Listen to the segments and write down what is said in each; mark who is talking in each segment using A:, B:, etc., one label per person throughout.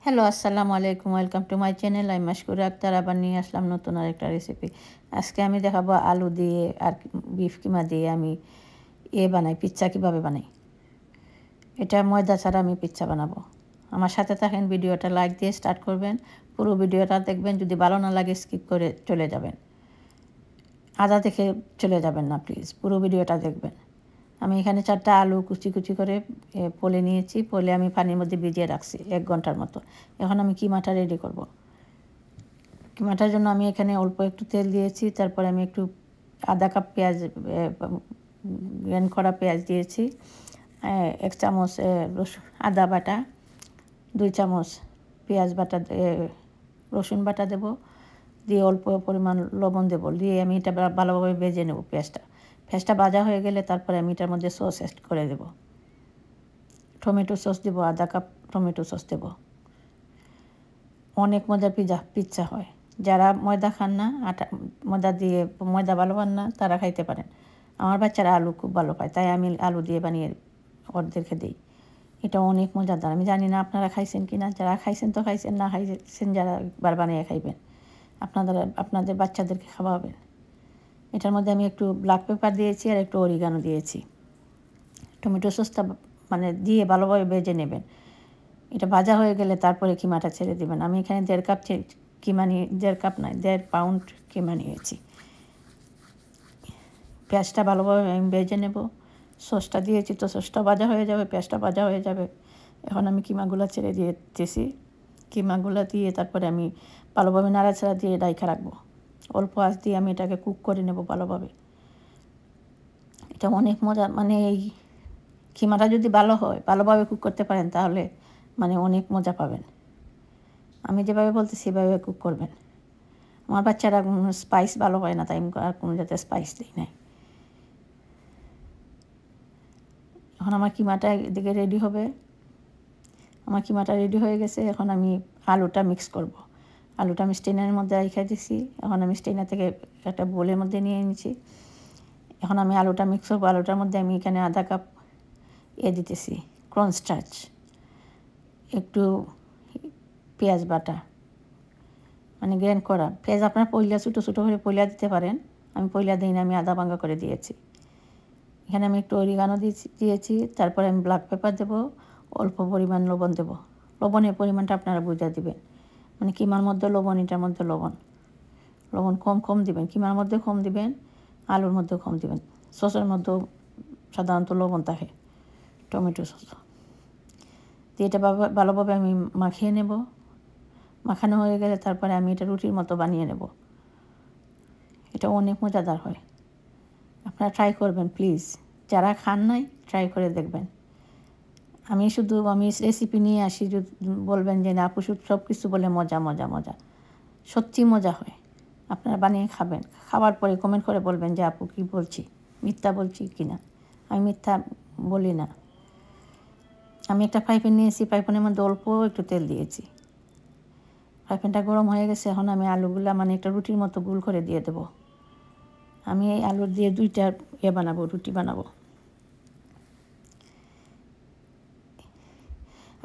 A: Hello, আসসালামু আলাইকুম। Welcome to my channel. আমি মাশকুরা আক্তার আবার নিয়ে আসলাম নতুন আরেকটা রেসিপি। আজকে আমি দেখাবো আলু দিয়ে আর বিফ কিমা দিয়ে আমি বানাই, পিজ্জা কীভাবে বানাই। এটা ময়দা ছাড়া আমি পিজ্জা বানাবো। আমার সাথে থাকেন, ভিডিওটা লাইক দিয়ে স্টার্ট করবেন। পুরো ভিডিওটা দেখবেন, যদি ভালো না লাগে স্কিপ করে চলে যাবেন। আধা দেখে চলে যাবেন না প্লিজ, পুরো ভিডিওটা দেখবেন। আমি এখানে 4টা আলু কুচি কুচি করে পলে নিয়েছি। পলে আমি পানির মধ্যে ভিজিয়ে রাখছি 1 ঘন্টার মতো। এখন আমি কিমাটা রেডি করব। কিমাটার জন্য আমি এখানে অল্প একটু তেল দিয়েছি। তারপরে আমি একটু আধা কাপ পেঁয়াজ, গ্রেন্ড করা পেঁয়াজ দিয়েছি। 1 চামচ আদা বাটা, 2 চামচ পেঁয়াজ বাটা, রসুন বাটা দেব, দিয়ে অল্প পরিমাণ লবণ দেব, দিয়ে আমি এটা ভালোভাবে ভেজে নেব। পেঁয়াজটা ভাজা হয়ে গেলে তারপরে আমি এটার মধ্যে সস অ্যাড করে দেব। টমেটো সস দেব, আধা কাপ টমেটো সস দেব। অনেক মজার পিজ্জা হয়। যারা ময়দা খান না, ময়দা ভালো পান না, তারা খাইতে পারেন। আমার বাচ্চারা আলু খুব ভালো পায়, তাই আমি আলু দিয়ে বানিয়ে ওদেরকে দিই। এটা অনেক মজাদার। আমি জানি না আপনারা খাইছেন কি না। যারা খাইছেন তো খাইছেন, না খাইছেন যারা একবার বানিয়ে খাইবেন, আপনাদের বাচ্চাদেরকে খাওয়াবেন। এটার মধ্যে আমি একটু ব্ল্যাক পেপার দিয়েছি আর একটু অরিগানো দিয়েছি। টমেটো সসটা দিয়ে ভালোভাবে ভেজে নেবেন। এটা ভাজা হয়ে গেলে তারপরে কিমাটা ছেড়ে দেবেন। আমি এখানে 1.5 কাপ কিমা নিয়ে, 1.5 কাপ নয়, 1.5 পাউন্ড কিমা নিয়েছি। পেঁয়াজটা ভালোভাবে আমি ভেজে নেব। সসটা দিয়েছি তো সসটা ভাজা হয়ে যাবে, পেঁয়াজটা ভাজা হয়ে যাবে। এখন আমি কিমাগুলো ছেড়ে দিয়েছি। কিমাগুলো দিয়ে তারপরে আমি ভালোভাবে নাড়াচাড়া দিয়ে ডাইখা রাখবো। অল্প আঁচ দিয়ে আমি এটাকে কুক করে নেব ভালোভাবে। এটা অনেক মজা, এই কিমাটা যদি ভালোভাবে কুক করতে পারেন, তাহলে অনেক মজা পাবেন। আমি যেভাবে বলতে সেভাবে কুক করবেন। আমার বাচ্চারা স্পাইস ভালো পায় না, তাই আমি আর কোনো যাতে স্পাইস দিই নাই। এখন আমার কিমাটা এদিকে রেডি হবে। আমার কিমাটা রেডি হয়ে গেছে। এখন আমি আলুটা মিক্স করব। আলুটা আমি স্টেনারের মধ্যে রেখে দিছি। এখন আমি স্টেনার থেকে একটা বোলের মধ্যে নিয়ে নিয়েছি। এখন আমি আলুটা মিক্স করবো। আলুটার মধ্যে আমি এখানে আধা কাপ দিতেছি কর্নস্টার্চ, একটু পেঁয়াজ বাটা, গ্রেন্ড করা পেঁয়াজ। আপনার পয়লা ছোটো ছোটো করে পয়লা দিতে পারেন। আমি পয়লা দিই না, আমি আধা ভাঙা করে দিয়েছি। এখানে আমি একটু অরিগানো দিয়েছি। তারপরে আমি ব্ল্যাক পেপার দেবো, অল্প পরিমাণ লবণ দেবো। লবণের পরিমাণটা আপনারা বুঝে দিবেন। কিমার মধ্যে লবণ, এটার মধ্যে লবণ কম দিবেন। কিমার মধ্যে কম দিবেন, আলুর মধ্যেও কম দিবেন। সসের মধ্যেও সাধারণত লবণ থাকে, টমেটো সস দিয়ে এটা ভালোভাবে আমি মাখিয়ে নেব। মাখানো হয়ে গেলে তারপরে আমি এটা রুটির মতো বানিয়ে নেব। এটা অনেক মজাদার হয়। আপনারা ট্রাই করবেন প্লিজ। যারা খান নাই, ট্রাই করে দেখবেন। আমি রেসিপি নিয়ে আসি, বলবেন যে না আপু সব কিছু বলে মজা। সত্যি মজা হয়। আপনারা বানিয়ে খাবেন। খাওয়ার পরে কমেন্ট করে বলবেন যে আপু কী বলছি, মিথ্যা বলছি কি না। আমি মিথ্যা বলি না। আমি একটা ফ্রাই প্যান নিয়েছি। ফ্রাই প্যানের মধ্যে অল্প একটু তেল দিয়েছি। ফ্রাই প্যানটা গরম হয়ে গেছে। এখন আমি আলুগুলা একটা রুটির মতো গোল করে দিয়ে দেবো। আমি এই আলু দিয়ে 2টা বানাবো, রুটি বানাবো।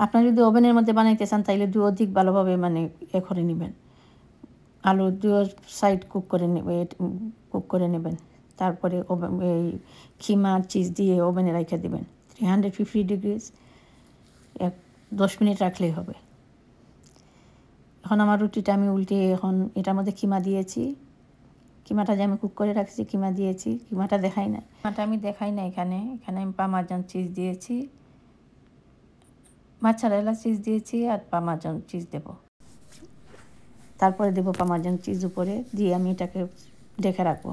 A: আপনারা যদি ওভেনের মধ্যে বানাইতে চান, তাইলে অধিক ভালোভাবে করে নেবেন। আলু 2 সাইড কুক করে নেবেন। তারপরে এই খিমা চিজ দিয়ে ওভেনে রেখে দেবেন 350 ডিগ্রিজ। 10 মিনিট রাখলেই হবে। এখন আমার রুটিটা আমি উল্টিয়ে এখন এটার মধ্যে কিমা দিয়েছি। কিমাটা যে আমি কুক করে রাখছি, কিমা দিয়েছি। কিমাটা আমি দেখাই না। এখানে আমি পার্মেজান চিজ দিয়েছি, মোজ্জারেলা চিজ দিয়েছি আর পার্মেজান চিজ দেব। তারপরে দেব পার্মেজান চিজ উপরে দিয়ে আমি এটাকে ঢেকে রাখবো।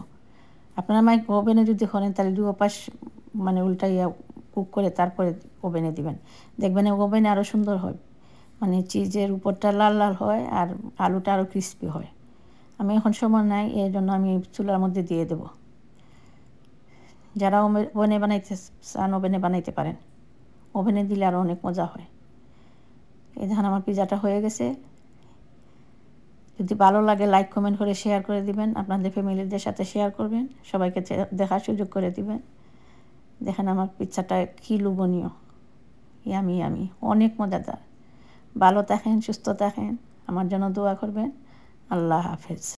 A: আপনারা ওভেনে যদি করেন, তাহলে 2 পাশ উল্টাইয়া কুক করে তারপরে ওভেনে দিবেন। দেখবেন ওভেনে আরও সুন্দর হয়। চিজের উপরটা লাল লাল হয় আর আলুটা আরও ক্রিস্পি হয়। আমি এখন সময় নাই, এর জন্য আমি চুলার মধ্যে দিয়ে দেব। যারা ওভেনে বানাইতে চান, ওভেনে বানাইতে পারেন। ওভেনে দিলে আরও অনেক মজা হয়। এই দেখেন আমার পিজাটা হয়ে গেছে। যদি ভালো লাগে লাইক কমেন্ট করে শেয়ার করে দিবেন। আপনাদের ফ্যামিলিদের সাথে শেয়ার করবেন। সবাইকে দেখার সুযোগ করে দিবেন। দেখেন আমার পিজ্জাটা কী লোভনীয়, ইয়ামি অনেক মজাদার। ভালো থাকেন, সুস্থ থাকেন, আমার জন্য দোয়া করবেন। আল্লাহ হাফেজ।